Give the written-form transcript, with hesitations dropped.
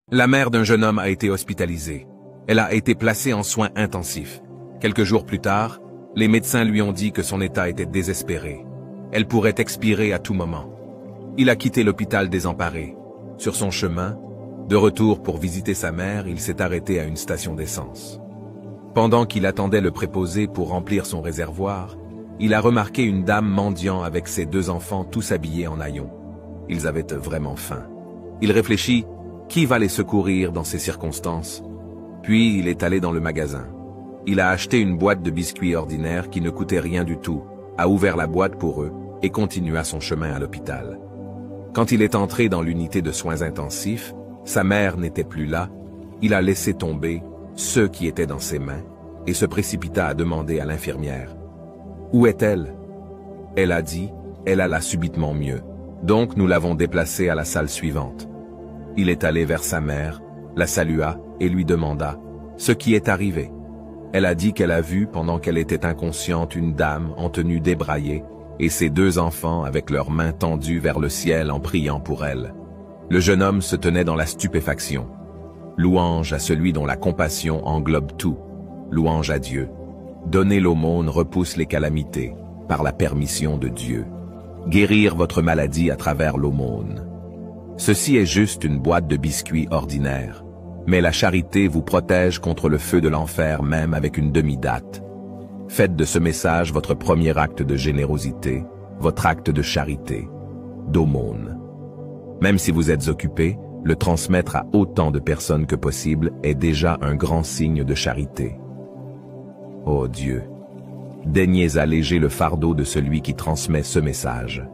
La mère d'un jeune homme a été hospitalisée. Elle a été placée en soins intensifs. Quelques jours plus tard, les médecins lui ont dit que son état était désespéré. Elle pourrait expirer à tout moment. Il a quitté l'hôpital désemparé. Sur son chemin, de retour pour visiter sa mère, il s'est arrêté à une station d'essence. Pendant qu'il attendait le préposé pour remplir son réservoir, il a remarqué une dame mendiant avec ses 2 enfants tous habillés en haillons. Ils avaient vraiment faim. Il réfléchit, qui va les secourir dans ces circonstances? Puis il est allé dans le magasin. Il a acheté une boîte de biscuits ordinaires qui ne coûtait rien du tout, a ouvert la boîte pour eux et continua son chemin à l'hôpital. Quand il est entré dans l'unité de soins intensifs, sa mère n'était plus là, il a laissé tomber ceux qui étaient dans ses mains et se précipita à demander à l'infirmière. Où est-elle? Elle a dit, elle alla subitement mieux. Donc nous l'avons déplacée à la salle suivante. Il est allé vers sa mère, la salua et lui demanda ce qui est arrivé. Elle a dit qu'elle a vu pendant qu'elle était inconsciente une dame en tenue débraillée et ses 2 enfants avec leurs mains tendues vers le ciel en priant pour elle. Le jeune homme se tenait dans la stupéfaction. Louange à celui dont la compassion englobe tout. Louange à Dieu. Donner l'aumône repousse les calamités, par la permission de Dieu. Guérir votre maladie à travers l'aumône. Ceci est juste une boîte de biscuits ordinaire. Mais la charité vous protège contre le feu de l'enfer même avec une demi-date. Faites de ce message votre premier acte de générosité, votre acte de charité, d'aumône. Même si vous êtes occupé, le transmettre à autant de personnes que possible est déjà un grand signe de charité. Ô Dieu, daignez alléger le fardeau de celui qui transmet ce message.